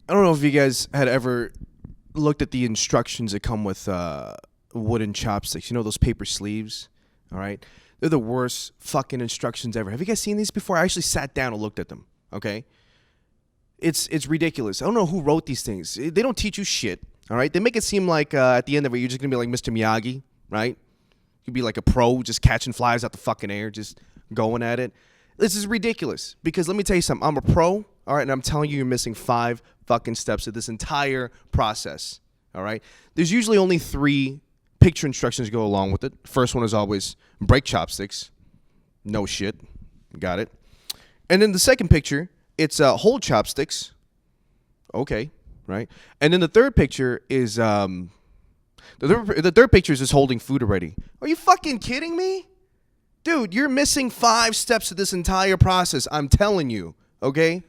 I don't know if you guys had ever looked at the instructions that come with wooden chopsticks. You know those paper sleeves? All right. They're the worst fucking instructions ever. Have you guys seen these before? I actually sat down and looked at them. Okay. It's ridiculous. I don't know who wrote these things. They don't teach you shit. All right. They make it seem like at the end of it, you're just going to be like Mr. Miyagi, right? You'd be like a pro just catching flies out the fucking air, just going at it. This is ridiculous because let me tell you something. I'm a pro, all right, and I'm telling you you're missing 5 fucking steps of this entire process, all right? There's usually only 3 picture instructions to go along with it. First one is always break chopsticks. No shit. Got it. And then the second picture, it's hold chopsticks. Okay, right? And then the third picture is the third picture is just holding food already. Are you fucking kidding me? Dude, you're missing 5 steps of this entire process. I'm telling you, okay?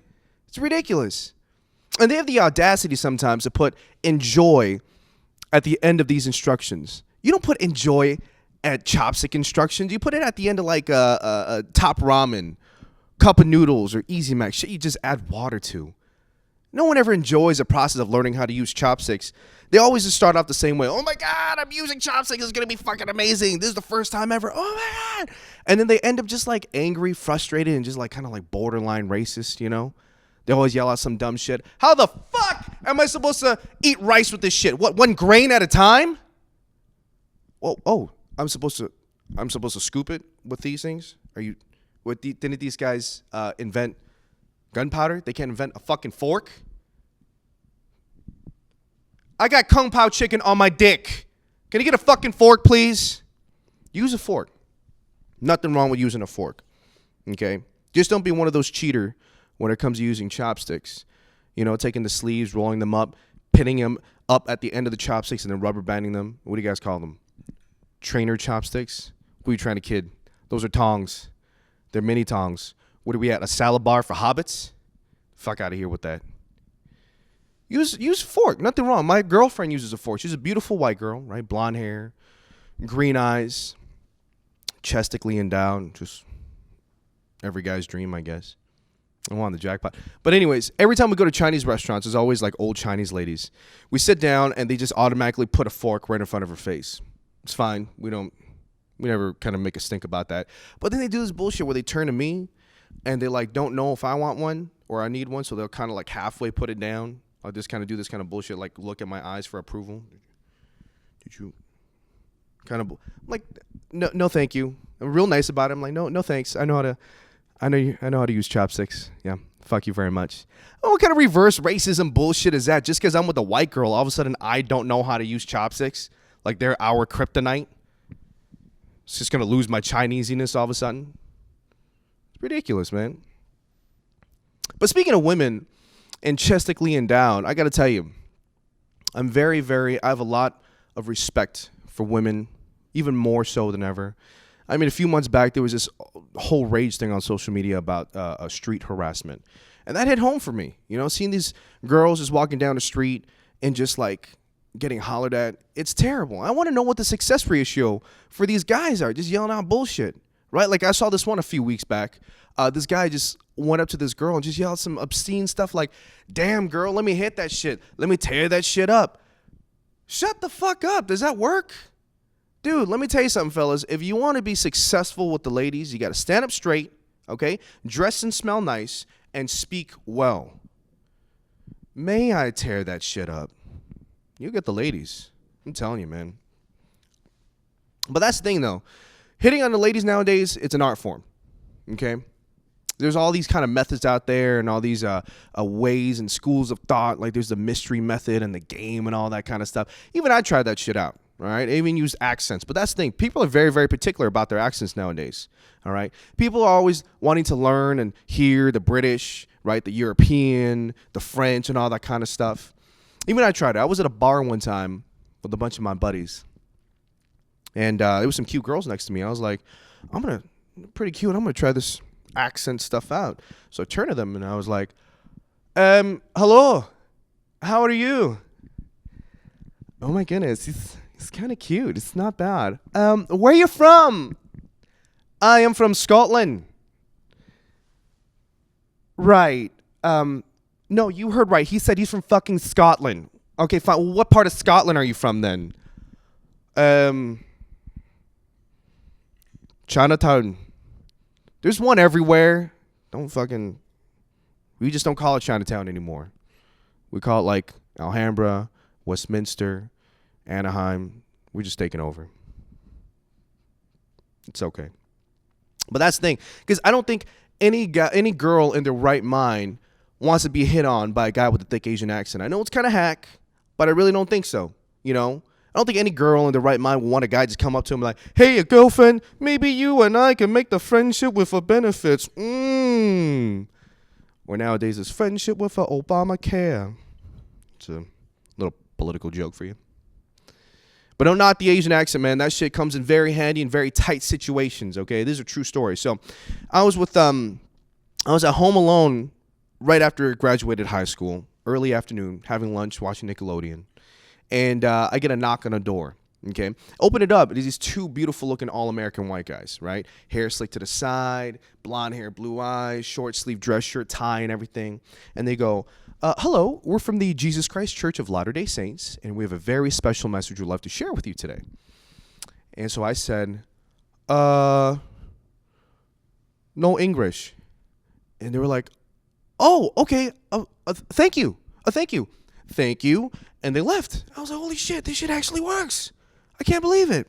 It's ridiculous. And they have the audacity sometimes to put enjoy at the end of these instructions. You don't put enjoy at chopstick instructions. You put it at the end of like a top ramen, cup of noodles, or Easy Mac. Shit you just add water to. No one ever enjoys the process of learning how to use chopsticks. They always just start off the same way. Oh my God, I'm using chopsticks. It's going to be fucking amazing. This is the first time ever. Oh my God. And then they end up just like angry, frustrated, and just like kind of like borderline racist, you know? They always yell out some dumb shit. How the fuck am I supposed to eat rice with this shit? What, 1 grain at a time? Well, I'm supposed to scoop it with these things? Didn't these guys invent gunpowder? They can't invent a fucking fork? I got Kung Pao chicken on my dick. Can you get a fucking fork, please? Use a fork. Nothing wrong with using a fork. Okay? Just don't be one of those cheater when it comes to using chopsticks. You know, taking the sleeves, rolling them up, pinning them up at the end of the chopsticks, and then rubber banding them. What do you guys call them? Trainer chopsticks? Who are you trying to kid? Those are tongs. They're mini tongs. What are we at? A salad bar for hobbits? Fuck out of here with that. Use a fork. Nothing wrong. My girlfriend uses a fork. She's a beautiful white girl, right? Blonde hair, green eyes, chestically endowed. Just every guy's dream, I guess. I won the jackpot. But anyways, every time we go to Chinese restaurants, there's always like old Chinese ladies. We sit down and they just automatically put a fork right in front of her face. It's fine. We never kind of make a stink about that. But then they do this bullshit where they turn to me and they like don't know if I want one or I need one, so they'll kind of like halfway put it down. I'll just kind of do this kind of bullshit, like look at my eyes for approval. Did you kind of like no thank you. I'm real nice about it. I'm like no thanks. I know how to use chopsticks. Yeah, fuck you very much. Oh, what kind of reverse racism bullshit is that? Just because I'm with a white girl, all of a sudden I don't know how to use chopsticks? Like they're our kryptonite? It's just gonna lose my Chinesiness all of a sudden? It's ridiculous, man. But speaking of women and chestically endowed, I gotta tell you, I'm I have a lot of respect for women, even more so than ever. I mean, a few months back, there was this whole rage thing on social media about street harassment. And that hit home for me. You know, seeing these girls just walking down the street and just like getting hollered at. It's terrible. I want to know what the success ratio for these guys are, just yelling out bullshit, right? Like I saw this one a few weeks back. This guy just went up to this girl and just yelled some obscene stuff like, damn, girl, let me hit that shit. Let me tear that shit up. Shut the fuck up. Does that work? Dude, let me tell you something, fellas. If you want to be successful with the ladies, you got to stand up straight, okay? Dress and smell nice and speak well. May I tear that shit up? You get the ladies. I'm telling you, man. But that's the thing, though. Hitting on the ladies nowadays, it's an art form, okay? There's all these kind of methods out there and all these ways and schools of thought. Like there's the mystery method and the game and all that kind of stuff. Even I tried that shit out, all right? I even used accents. But that's the thing. People are very, very particular about their accents nowadays, all right? People are always wanting to learn and hear the British, right, the European, the French, and all that kind of stuff. Even I tried it. I was at a bar one time with a bunch of my buddies. And there was some cute girls next to me. I was like, pretty cute. I'm going to try this accent stuff out. So I turned to them and I was like, hello, how are you? Oh my goodness, it's kind of cute. It's not bad. Where are you from? I am from Scotland. Right. No, you heard right. He said he's from fucking Scotland. Okay, fine. Well, what part of Scotland are you from then? Chinatown. There's one everywhere. Don't fucking. We just don't call it Chinatown anymore. We call it like Alhambra, Westminster, Anaheim. We're just taking over. It's okay. But that's the thing, because I don't think any girl in their right mind wants to be hit on by a guy with a thick Asian accent. I know it's kind of hack, but I really don't think so. You know, I don't think any girl in their right mind will want a guy just come up to him like, "Hey, your girlfriend, maybe you and I can make the friendship with a benefits." Or nowadays, it's friendship with a Obamacare. It's a little political joke for you. But don't knock the Asian accent, man. That shit comes in very handy in very tight situations, okay? These are true stories. So I was at home alone right after I graduated high school, early afternoon, having lunch, watching Nickelodeon. And I get a knock on the door, okay? Open it up. There's these two beautiful-looking all-American white guys, right? Hair slicked to the side, blonde hair, blue eyes, short-sleeve dress shirt, tie, and everything. And they go, hello, we're from the Jesus Christ Church of Latter-day Saints, and we have a very special message we'd love to share with you today. And so I said, no English. And they were like, oh, okay, thank you, thank you. Thank you. And they left. I was like, holy shit, this shit actually works. I can't believe it.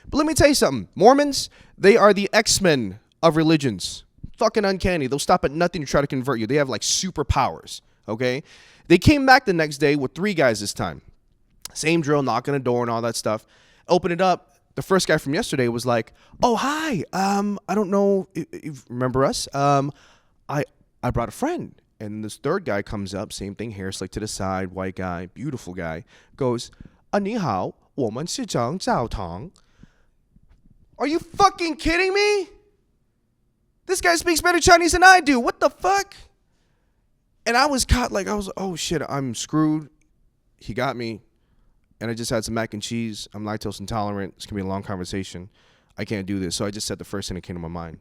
But let me tell you something. Mormons, they are the X-Men of religions. Fucking uncanny. They'll stop at nothing to try to convert you. They have like superpowers. Okay, they came back the next day with 3 guys this time. Same drill, knocking a door and all that stuff. Open it up. The first guy from yesterday was like, "Oh, hi. I don't know if you remember us. I brought a friend." And this third guy comes up, same thing, hair slicked to the side, white guy, beautiful guy, goes, 你好, 我们是讲教堂. Are you fucking kidding me? This guy speaks better Chinese than I do. What the fuck? And I was caught like, oh shit, I'm screwed. He got me. And I just had some mac and cheese. I'm lactose intolerant. It's going to be a long conversation. I can't do this. So I just said the first thing that came to my mind.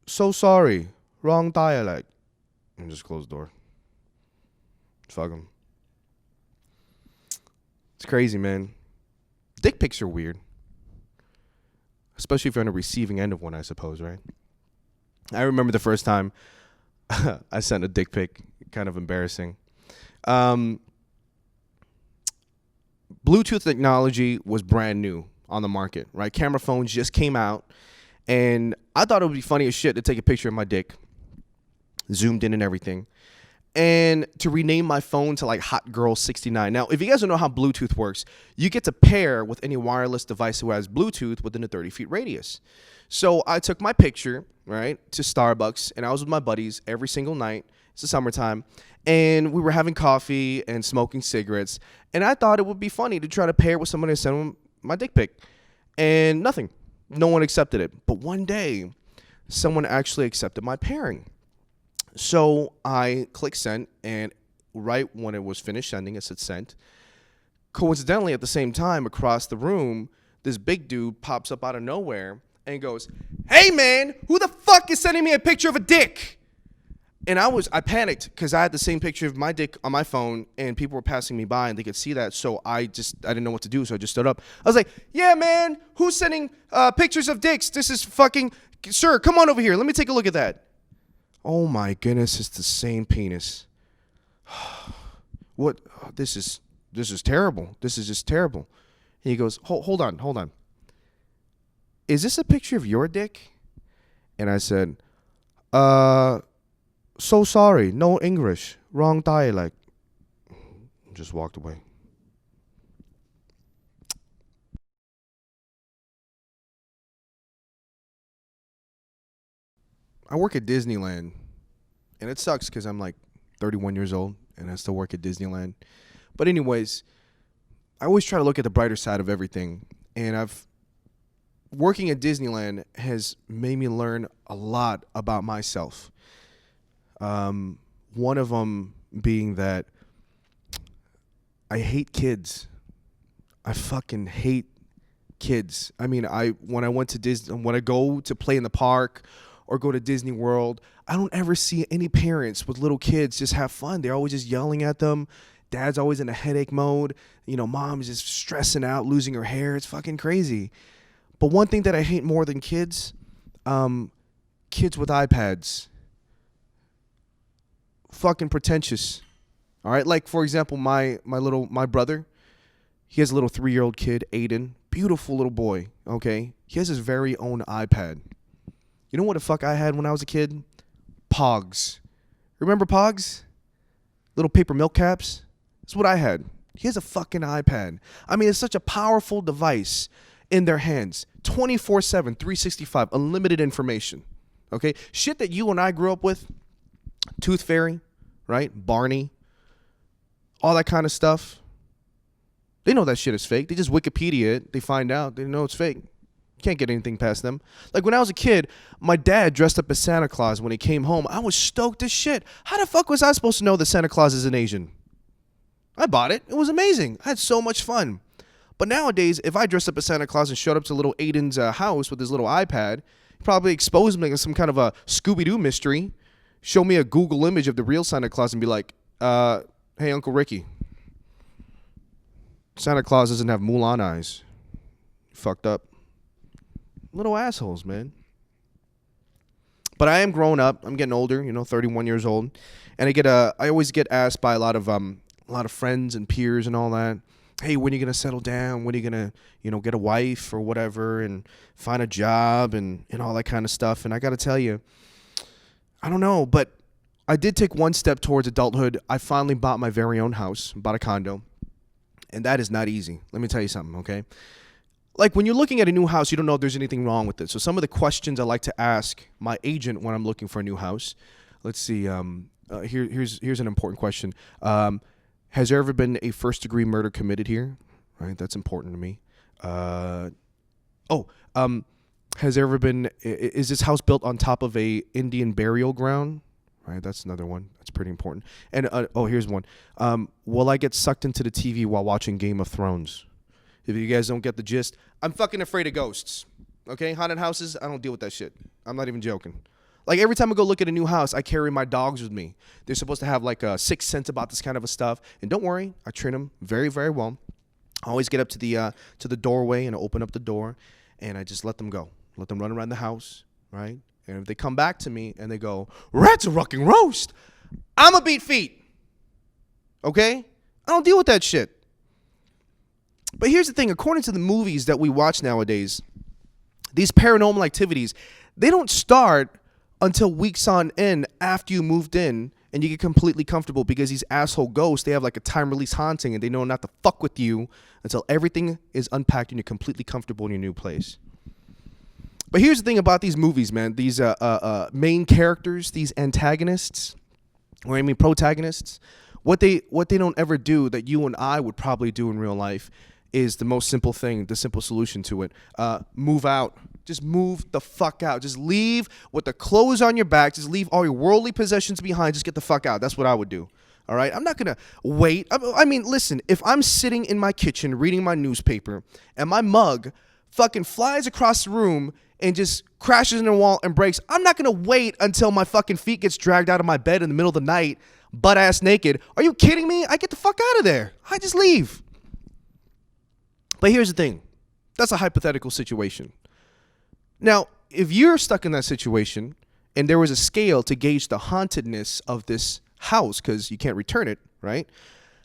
So sorry. Wrong dialect. And just closed the door. Fuck him. It's crazy, man. Dick pics are weird. Especially if you're on the receiving end of one, I suppose, right? I remember the first time I sent a dick pic. Kind of embarrassing. Bluetooth technology was brand new on the market, right? Camera phones just came out, and I thought it would be funny as shit to take a picture of my dick, zoomed in and everything, and to rename my phone to like Hot Girl 69. Now, if you guys don't know how Bluetooth works, you get to pair with any wireless device who has Bluetooth within a 30 feet radius. So I took my picture, right, to Starbucks, and I was with my buddies every single night. It's the summertime, and we were having coffee and smoking cigarettes, and I thought it would be funny to try to pair with someone and send them my dick pic, and nothing. No one accepted it. But one day, someone actually accepted my pairing. So I clicked send, and right when it was finished sending, it said sent. Coincidentally, at the same time, across the room, this big dude pops up out of nowhere and goes, "Hey man, who the fuck is sending me a picture of a dick?" And I panicked because I had the same picture of my dick on my phone, and people were passing me by and they could see that. So I didn't know what to do. So I just stood up. I was like, "Yeah, man, who's sending pictures of dicks? This is fucking, sir, come on over here. Let me take a look at that." Oh my goodness, it's the same penis. What? This is terrible. This is just terrible. And he goes, hold on. Is this a picture of your dick? And I said, so sorry, no English, wrong dialect. Just walked away. I work at Disneyland, and it sucks because I'm like 31 years old, and I still work at Disneyland. But anyways, I always try to look at the brighter side of everything, and working at Disneyland has made me learn a lot about myself. One of them being that I hate kids. I fucking hate kids. I mean, when I go to play in the park, or go to Disney World, I don't ever see any parents with little kids just have fun. They're always just yelling at them. Dad's always in a headache mode. Mom's just stressing out, losing her hair. It's fucking crazy. But one thing that I hate more than kids, kids with iPads. Fucking pretentious. All right, like for example, my brother, he has a little 3-year-old kid, Aiden, beautiful little boy. Okay, he has his very own iPad. You know what the fuck I had when I was a kid? Pogs. Remember Pogs? Little paper milk caps. That's what I had. He has a fucking iPad. I mean, it's such a powerful device in their hands, 24/7, 365, unlimited information. Okay, shit that you and I grew up with, Tooth Fairy, right? Barney, all that kind of stuff. They know that shit is fake. They just Wikipedia it. They find out. They know it's fake. Can't get anything past them. Like when I was a kid, my dad dressed up as Santa Claus when he came home. I was stoked as shit. How the fuck was I supposed to know that Santa Claus is an Asian? I bought it. It was amazing. I had so much fun. But nowadays, if I dressed up as Santa Claus and showed up to little Aiden's house with his little iPad, he'd probably expose me as some kind of a Scooby-Doo mystery, show me a Google image of the real Santa Claus and be like, hey, Uncle Ricky, Santa Claus doesn't have Mulan eyes. Fucked up. Little assholes, man. But I am growing up. I'm getting older, 31 years old. And I always get asked by a lot of friends and peers and all that, hey, when are you going to settle down? When are you going to, get a wife or whatever and find a job and all that kind of stuff? And I got to tell you, I don't know, but I did take one step towards adulthood. I finally bought my very own house, bought a condo, and that is not easy. Let me tell you something, okay? Like when you're looking at a new house, you don't know if there's anything wrong with it. So some of the questions I like to ask my agent when I'm looking for a new house, let's see, here's an important question. Has there ever been a first-degree murder committed here? Right, that's important to me. Has there ever been? Is this house built on top of a Indian burial ground? Right, that's another one. That's pretty important. And here's one. Will I get sucked into the TV while watching Game of Thrones? If you guys don't get the gist, I'm fucking afraid of ghosts. Okay, haunted houses, I don't deal with that shit. I'm not even joking. Like every time I go look at a new house, I carry my dogs with me. They're supposed to have like a sixth sense about this kind of a stuff. And don't worry, I train them very, very well. I always get up to the doorway and I open up the door and I just let them go. Let them run around the house, right? And if they come back to me and they go, "Rats a rucking roast," I'm a beat feet. Okay? I don't deal with that shit. But here's the thing, according to the movies that we watch nowadays, these paranormal activities, they don't start until weeks on end after you moved in and you get completely comfortable because these asshole ghosts, they have like a time release haunting and they know not to fuck with you until everything is unpacked and you're completely comfortable in your new place. But here's the thing about these movies, man. These main characters, these antagonists, or I mean protagonists, what they don't ever do that you and I would probably do in real life is the most simple thing, the simple solution to it. Move out. Just move the fuck out. Just leave with the clothes on your back. Just leave all your worldly possessions behind. Just get the fuck out. That's what I would do. All right? I'm not going to wait. I mean, listen, if I'm sitting in my kitchen reading my newspaper and my mug fucking flies across the room and just crashes in the wall and breaks, I'm not going to wait until my fucking feet gets dragged out of my bed in the middle of the night, butt ass naked. Are you kidding me? I get the fuck out of there. I just leave. But here's the thing. That's a hypothetical situation. Now, if you're stuck in that situation and there was a scale to gauge the hauntedness of this house because you can't return it, right?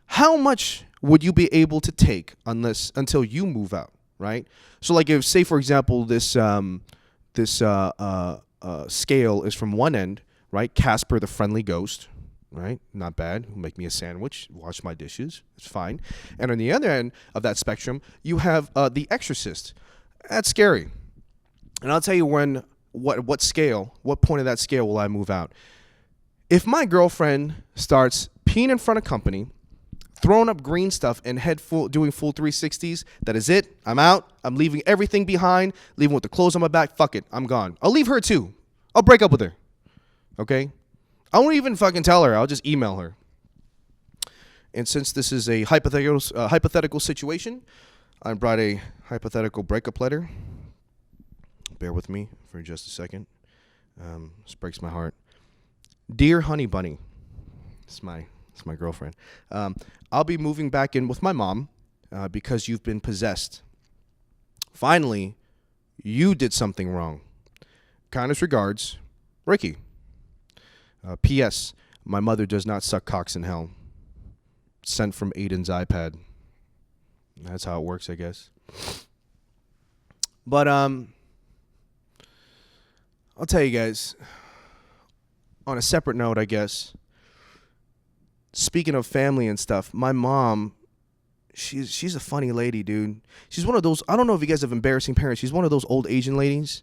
How much would you be able to take until you move out, right? So like if, say, for example, this scale is from one end, right? Casper the Friendly Ghost, right? Not bad. He'll make me a sandwich, wash my dishes. It's fine. And on the other end of that spectrum, you have The Exorcist. That's scary. And I'll tell you what point of that scale will I move out. If my girlfriend starts peeing in front of company, throwing up green stuff and doing full 360s, that is it. I'm out. I'm leaving everything behind, leaving with the clothes on my back. Fuck it. I'm gone. I'll leave her too. I'll break up with her. Okay? I won't even fucking tell her. I'll just email her. And since this is a hypothetical situation, I brought a hypothetical breakup letter. Bear with me for just a second. This breaks my heart. Dear Honey Bunny, it's my girlfriend. I'll be moving back in with my mom because you've been possessed. Finally, you did something wrong. Kindest regards, Ricky. P.S. My mother does not suck cocks in hell. Sent from Aiden's iPad. That's how it works, I guess. But I'll tell you guys, on a separate note, I guess, speaking of family and stuff, my mom, she's a funny lady, dude. She's one of those, I don't know if you guys have embarrassing parents. She's one of those old Asian ladies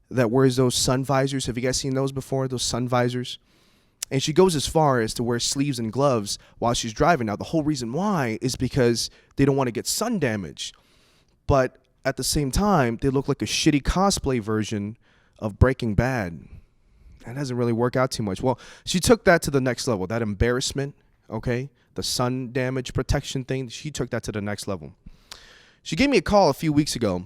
that wears those sun visors. Have you guys seen those before, those sun visors? And she goes as far as to wear sleeves and gloves while she's driving. Now, the whole reason why is because they don't want to get sun damage. But at the same time, they look like a shitty cosplay version of Breaking Bad. That doesn't really work out too much. Well, she took that to the next level. That embarrassment, okay, the sun damage protection thing, she took that to the next level. She gave me a call a few weeks ago.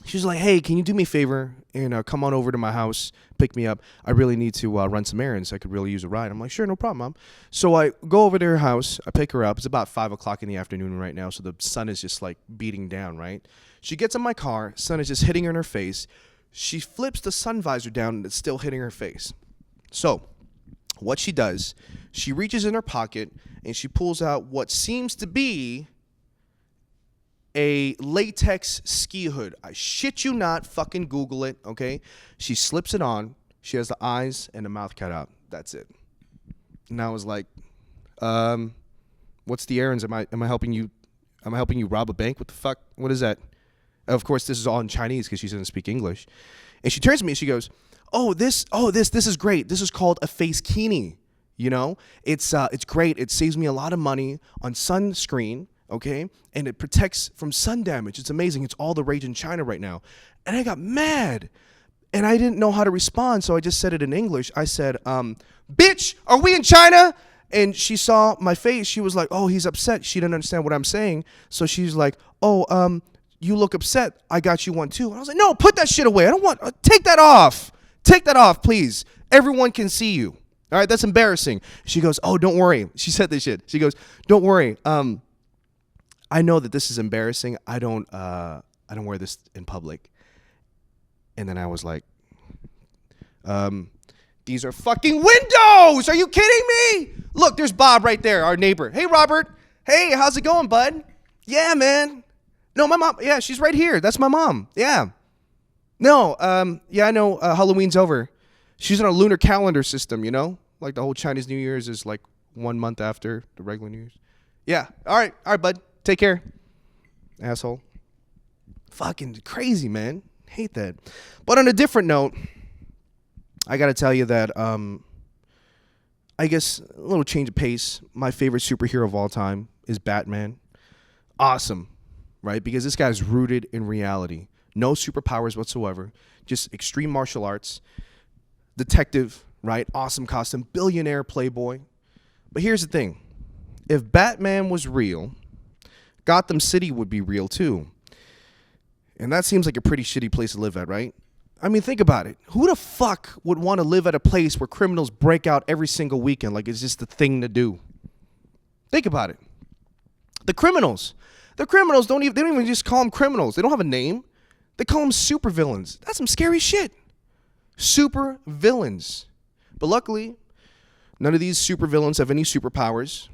She was like, hey, can you do me a favor and come on over to my house, pick me up? I really need to run some errands. I could really use a ride. I'm like, sure, no problem, Mom. So I go over to her house. I pick her up. It's about 5 o'clock in the afternoon right now, so the sun is just like beating down, right? She gets in my car. Sun is just hitting her in her face. She flips the sun visor down, and it's still hitting her face. So what she does, she reaches in her pocket, and she pulls out what seems to be a latex ski hood. I shit you not. Fucking Google it, okay? She slips it on. She has the eyes and the mouth cut out. That's it. And I was like, what's the errands? Am I helping you? Am I helping you rob a bank? What the fuck? What is that? Of course, this is all in Chinese because she doesn't speak English. And she turns to me and she goes, this is great. This is called a face kini. You know, it's great. It saves me a lot of money on sunscreen. Okay, and it protects from sun damage. It's amazing. It's all the rage in China right now. And I got mad, and I didn't know how to respond, so I just said it in English. I said, bitch, are we in China? And she saw my face. She was like, oh, he's upset. She didn't understand what I'm saying. So she's like, oh, you look upset. I got you one too. And I was like, no, put that shit away. I don't want, take that off. Take that off, please. Everyone can see you. All right, that's embarrassing. She goes, oh, don't worry. She said this shit. She goes, don't worry. I know that this is embarrassing. I don't wear this in public. And then I was like, these are fucking windows. Are you kidding me? Look, there's Bob right there, our neighbor. Hey, Robert. Hey, how's it going, bud? Yeah, man. No, my mom. Yeah, she's right here. That's my mom. Yeah. No, yeah, I know Halloween's over. She's on a lunar calendar system, you know? Like the whole Chinese New Year's is like 1 month after the regular New Year's. Yeah. All right, bud. Take care, asshole. Fucking crazy, man. Hate that. But on a different note, I got to tell you that I guess a little change of pace. My favorite superhero of all time is Batman. Awesome, right? Because this guy's rooted in reality. No superpowers whatsoever. Just extreme martial arts. Detective, right? Awesome costume. Billionaire playboy. But here's the thing. If Batman was real, Gotham City would be real too. And that seems like a pretty shitty place to live at, right? I mean, think about it. Who the fuck would want to live at a place where criminals break out every single weekend like it's just the thing to do? Think about it. The criminals don't even just call them criminals. They don't have a name. They call them supervillains. That's some scary shit. Super villains. But luckily, none of these supervillains have any superpowers.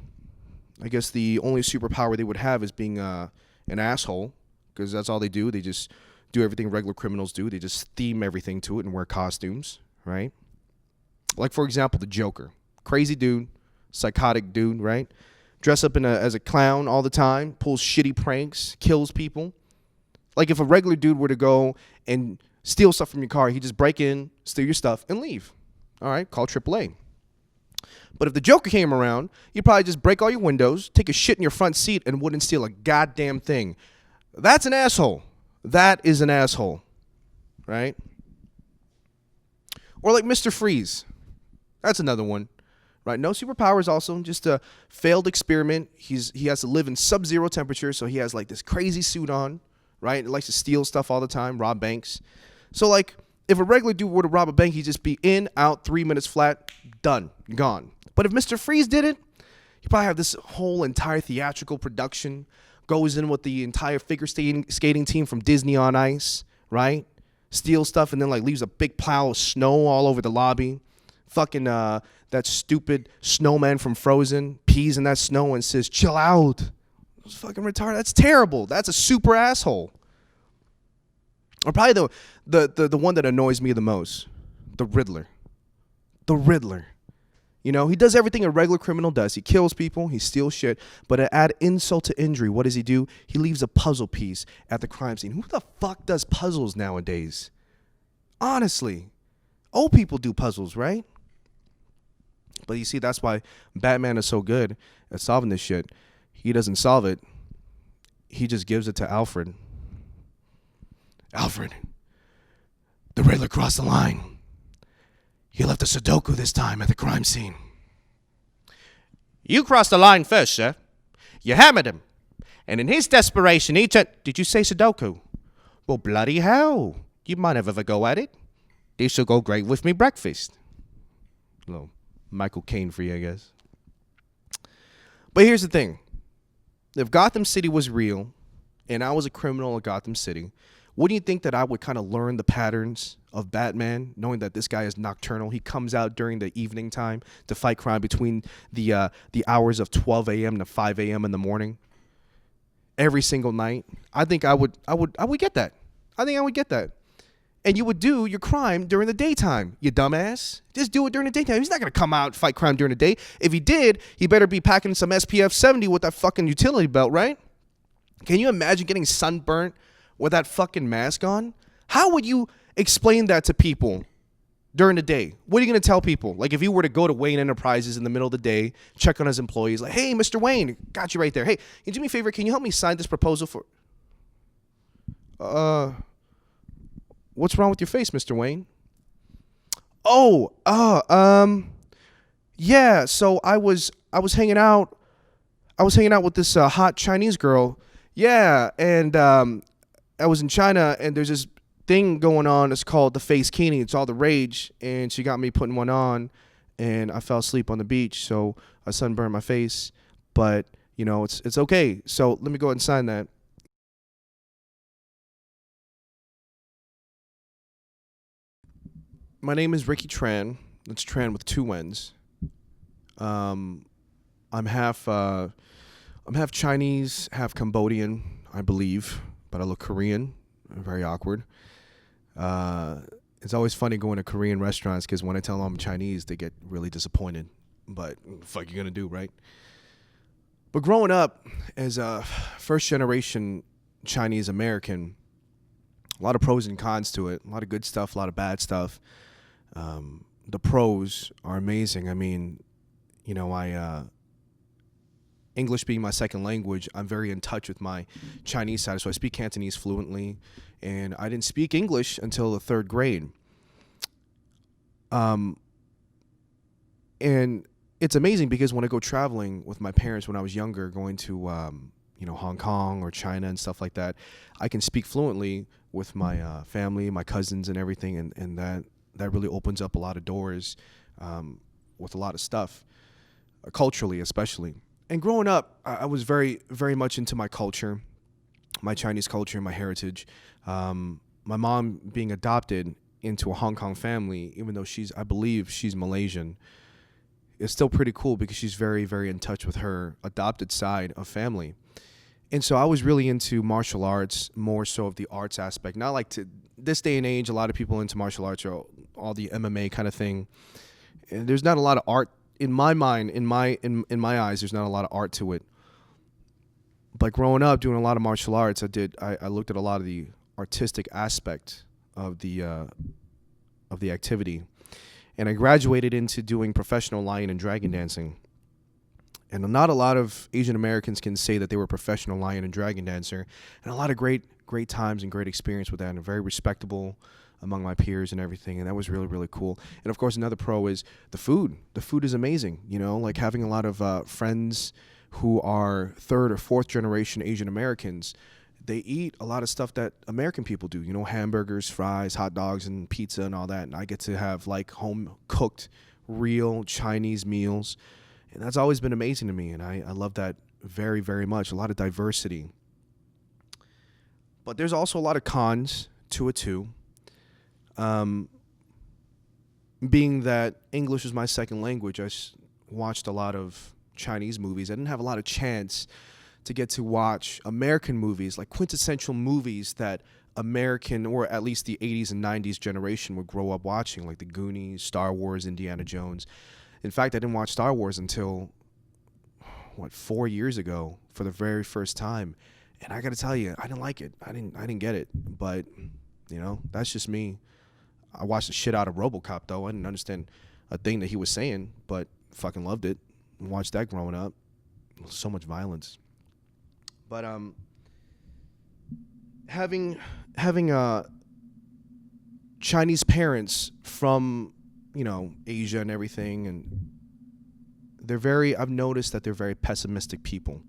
I guess the only superpower they would have is being an asshole, because that's all they do. They just do everything regular criminals do. They just theme everything to it and wear costumes, right? Like, for example, the Joker. Crazy dude, psychotic dude, right? Dress up as a clown all the time, pulls shitty pranks, kills people. Like if a regular dude were to go and steal stuff from your car, he'd just break in, steal your stuff, and leave. All right, call AAA. But if the Joker came around, you'd probably just break all your windows, take a shit in your front seat, and wouldn't steal a goddamn thing. That's an asshole. That is an asshole, right? Or like Mr. Freeze. That's another one, right? No superpowers also, just a failed experiment. He has to live in sub-zero temperature, so he has like this crazy suit on, right? He likes to steal stuff all the time, rob banks. So like If a regular dude were to rob a bank, he'd just be in, out, 3 minutes flat, done, gone. But if Mr. Freeze did it, he probably have this whole entire theatrical production, goes in with the entire figure skating team from Disney on Ice, right? Steals stuff and then like leaves a big pile of snow all over the lobby. Fucking that stupid snowman from Frozen pees in that snow and says, "Chill out." It's fucking retarded. That's terrible. That's a super asshole. Or probably the one that annoys me the most, the Riddler. The Riddler. You know, he does everything a regular criminal does. He kills people, he steals shit, but to add insult to injury, what does he do? He leaves a puzzle piece at the crime scene. Who the fuck does puzzles nowadays? Honestly. Old people do puzzles, right? But you see, that's why Batman is so good at solving this shit. He doesn't solve it. He just gives it to Alfred. Alfred, the Riddler crossed the line. He left a Sudoku this time at the crime scene. You crossed the line first, sir. You hammered him. And in his desperation, he turned... Did you say Sudoku? Well, bloody hell. You might have a go at it. This will go great with me breakfast. A little Michael Caine for you, I guess. But here's the thing. If Gotham City was real, and I was a criminal at Gotham City, wouldn't you think that I would kind of learn the patterns of Batman, knowing that this guy is nocturnal? He comes out during the evening time to fight crime between the hours of 12 a.m. to 5 a.m. in the morning, every single night. I think I would get that. I think I would get that. And you would do your crime during the daytime, you dumbass. Just do it during the daytime. He's not going to come out and fight crime during the day. If he did, he better be packing some SPF 70 with that fucking utility belt, right? Can you imagine getting sunburnt with that fucking mask on? How would you explain that to people during the day? What are you going to tell people? Like if you were to go to Wayne Enterprises in the middle of the day, check on his employees, like, "Hey, Mr. Wayne, got you right there. Hey, can you do me a favor? Can you help me sign this proposal for..." What's wrong with your face, Mr. Wayne? Yeah, so I was hanging out with this hot Chinese girl. Yeah, and I was in China, and there's this thing going on. It's called the face kini. It's all the rage, and she got me putting one on, and I fell asleep on the beach, so I sunburned my face. But you know, it's okay. So let me go ahead and sign that. My name is Ricky Trann. It's Trann with 2 N's. I'm half Chinese, half Cambodian, I believe, but I look Korean. Very awkward. It's always funny going to Korean restaurants because when I tell them I'm Chinese, they get really disappointed. But what the fuck you gonna do, right? But growing up as a first generation Chinese American, a lot of pros and cons to it. A lot of good stuff, a lot of bad stuff. The pros are amazing. I mean, you know, English being my second language, I'm very in touch with my Chinese side. So I speak Cantonese fluently, and I didn't speak English until the 3rd grade. And it's amazing because when I go traveling with my parents when I was younger, going to, Hong Kong or China and stuff like that, I can speak fluently with my family, my cousins and everything. And that really opens up a lot of doors with a lot of stuff, culturally especially. And growing up, I was very, very much into my culture, my Chinese culture, my heritage. My mom being adopted into a Hong Kong family, even though I believe she's Malaysian, is still pretty cool because she's very, very in touch with her adopted side of family. And so I was really into martial arts, more so of the arts aspect. Not like to this day and age, a lot of people into martial arts are all the MMA kind of thing. And there's not a lot of art in my mind, in my eyes. There's not a lot of art to it. But growing up, doing a lot of martial arts, I looked at a lot of the artistic aspect of the activity, and I graduated into doing professional lion and dragon dancing. And not a lot of Asian Americans can say that they were a professional lion and dragon dancer. And a lot of great times and great experience with that, and very respectable among my peers and everything. And that was really, really cool. And of course, another pro is the food. The food is amazing. You know, like having a lot of friends who are 3rd or 4th generation Asian Americans. they eat a lot of stuff that American people do. Hamburgers, fries, hot dogs, and pizza and all that. And I get to have like home cooked, real Chinese meals. And that's always been amazing to me. And I love that very, very much. A lot of diversity. But there's also a lot of cons to it too. Being that English is my second language, I watched a lot of Chinese movies. I didn't have a lot of chance to get to watch American movies, like quintessential movies that American, or at least the 80s and 90s generation would grow up watching, like The Goonies, Star Wars, Indiana Jones. In fact, I didn't watch Star Wars until, 4 years ago for the very first time. And I got to tell you, I didn't like it. I didn't get it. But, that's just me. I watched the shit out of RoboCop, though. I didn't understand a thing that he was saying, but fucking loved it. Watched that growing up. So much violence. But having Chinese parents from Asia and everything, and I've noticed that they're very pessimistic people,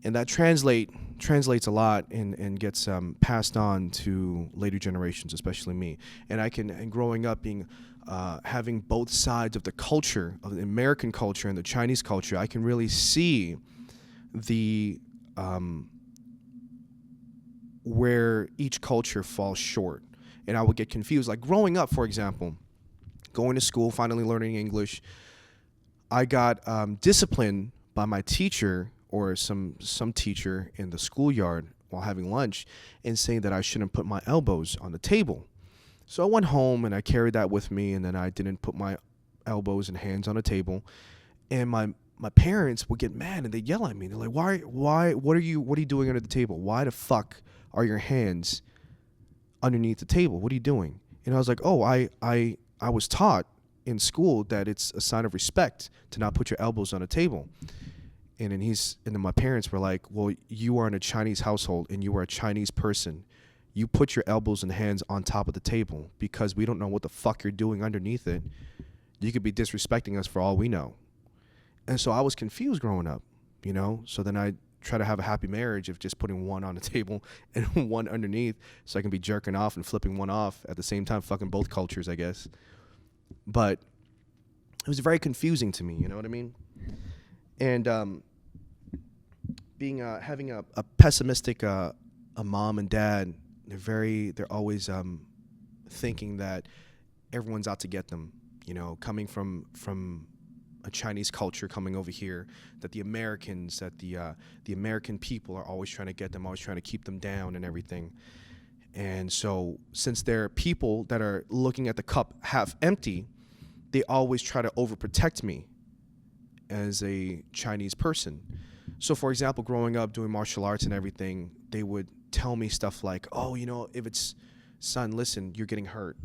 and that translates a lot and gets passed on to later generations, especially me. And growing up being having both sides of the culture, of the American culture and the Chinese culture, I can really see the where each culture falls short. And I would get confused. Like growing up, for example, going to school, finally learning English, I got disciplined by my teacher or some teacher in the schoolyard while having lunch and saying that I shouldn't put my elbows on the table. So I went home and I carried that with me, and then I didn't put my elbows and hands on the table. And my parents would get mad and they'd yell at me. They're like, why, what are you doing under the table? Why the fuck are your hands underneath the table? What are you doing? And I was like, oh, I was taught in school that it's a sign of respect to not put your elbows on a table. And then my parents were like, well, you are in a Chinese household and you are a Chinese person. You put your elbows and hands on top of the table because we don't know what the fuck you're doing underneath it. You could be disrespecting us for all we know. And so I was confused growing up, So then I try to have a happy marriage of just putting one on the table and one underneath so I can be jerking off and flipping one off at the same time, fucking both cultures, I guess. But it was very confusing to me, you know what I mean? And having a pessimistic a mom and dad, they're always thinking that everyone's out to get them, coming from a Chinese culture coming over here, that the Americans, that the American people are always trying to get them, always trying to keep them down and everything. And so since they're people that are looking at the cup half empty, they always try to overprotect me as a Chinese person. So for example, growing up doing martial arts and everything, they would tell me stuff like, oh, if it's, son, listen, you're getting hurt,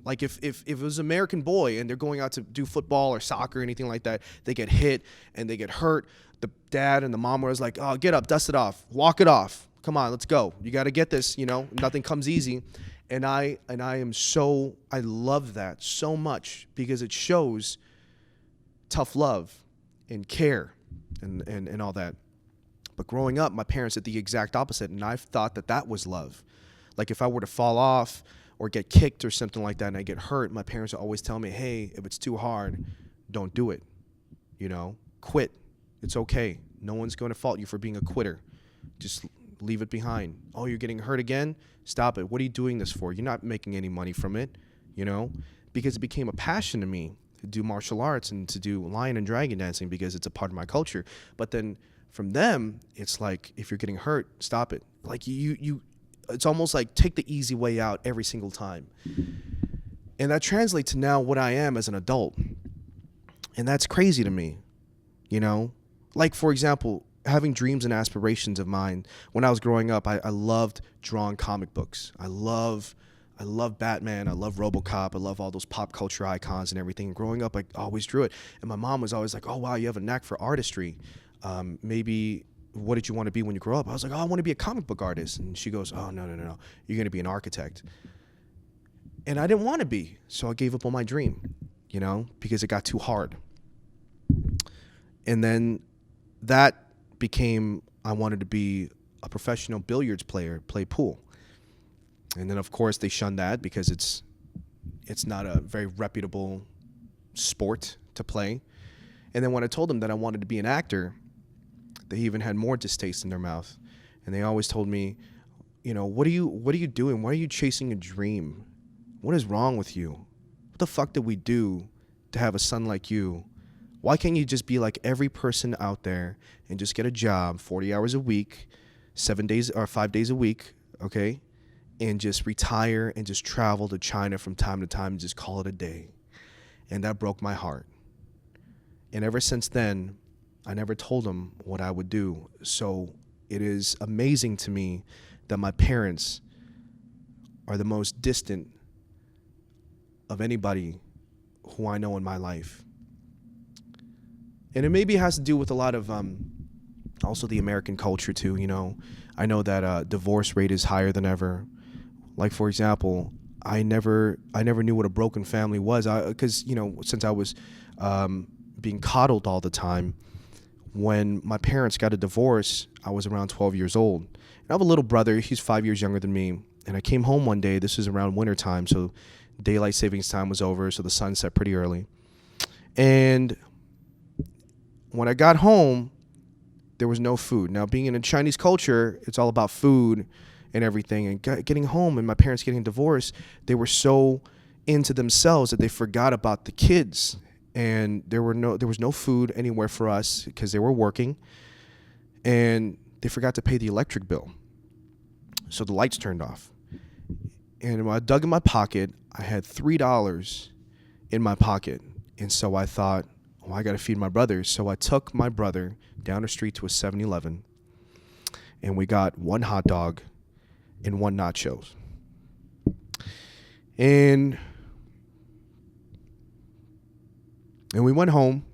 Like if it was an American boy and they're going out to do football or soccer or anything like that, they get hit and they get hurt, the dad and the mom was like, oh, get up, dust it off, walk it off. Come on, let's go. You got to get this, nothing comes easy. And I love that so much because it shows tough love and care and all that. But growing up, my parents did the exact opposite, and I thought that was love. Like if I were to fall off or get kicked or something like that and I get hurt, my parents would always tell me, hey, if it's too hard, don't do it. Quit. It's okay. No one's going to fault you for being a quitter. Just leave it behind. Oh, you're getting hurt again? Stop it. What are you doing this for? You're not making any money from it, because it became a passion to me to do martial arts and to do lion and dragon dancing because it's a part of my culture. But then from them, it's like, if you're getting hurt, stop it. Like it's almost like take the easy way out every single time. And that translates to now what I am as an adult. And that's crazy to me, Like, for example, having dreams and aspirations of mine. When I was growing up, I loved drawing comic books. I love Batman. I love RoboCop. I love all those pop culture icons and everything. And growing up, I always drew it. And my mom was always like, oh, wow, you have a knack for artistry. Maybe what did you want to be when you grow up? I was like, oh, I want to be a comic book artist. And she goes, oh, no. You're going to be an architect. And I didn't want to be. So I gave up on my dream, because it got too hard. And then that became, I wanted to be a professional billiards player play pool. And then, of course, they shunned that because it's not a very reputable sport to play. And then when I told them that I wanted to be an actor, they even had more distaste in their mouth. And they always told me, what are you doing? Why are you chasing a dream? What is wrong with you? What the fuck did we do to have a son like you? Why can't you just be like every person out there and just get a job 40 hours a week, 7 days or 5 days a week, okay? And just retire and just travel to China from time to time and just call it a day. And that broke my heart. And ever since then, I never told them what I would do. So it is amazing to me that my parents are the most distant of anybody who I know in my life. And it maybe has to do with a lot of also the American culture too. I know that divorce rate is higher than ever. Like, for example, I never knew what a broken family was, because since I was being coddled all the time. When my parents got a divorce, I was around 12 years old. And I have a little brother. He's 5 years younger than me. And I came home one day. This was around winter time, so daylight savings time was over, so the sun set pretty early. And when I got home, there was no food. Now, being in a Chinese culture, it's all about food and everything. And getting home and my parents getting divorced, they were so into themselves that they forgot about the kids. And there was no food anywhere for us because they were working, and they forgot to pay the electric bill. So the lights turned off. And when I dug in my pocket, I had $3 in my pocket. And so I thought, well, I got to feed my brother. So I took my brother down the street to a 7-Eleven, and we got one hot dog and one nachos. And we went home,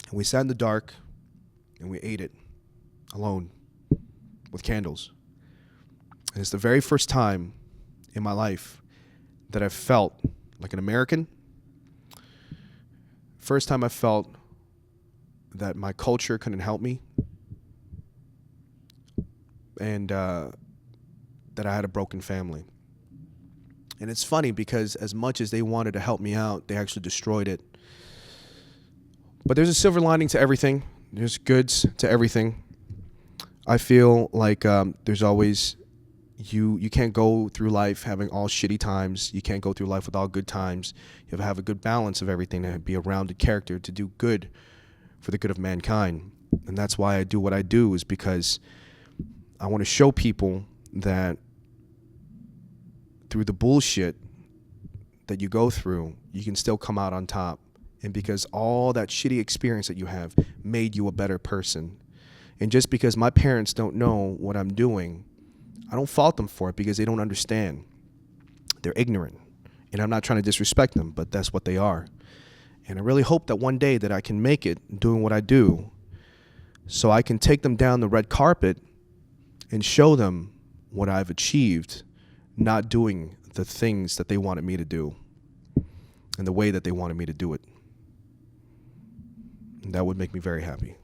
and we sat in the dark, and we ate it alone with candles. And it's the very first time in my life that I felt like an American. First time I felt that my culture couldn't help me, and that I had a broken family. And it's funny because as much as they wanted to help me out, they actually destroyed it. But there's a silver lining to everything. There's goods to everything. I feel like there's always, you can't go through life having all shitty times. You can't go through life with all good times. You have to have a good balance of everything, to be a rounded character, to do good for the good of mankind. And that's why I do what I do, is because I want to show people that through the bullshit that you go through, you can still come out on top. And because all that shitty experience that you have made you a better person. And just because my parents don't know what I'm doing, I don't fault them for it, because they don't understand. They're ignorant. And I'm not trying to disrespect them, but that's what they are. And I really hope that one day that I can make it doing what I do, so I can take them down the red carpet and show them what I've achieved, not doing the things that they wanted me to do and the way that they wanted me to do it. And that would make me very happy.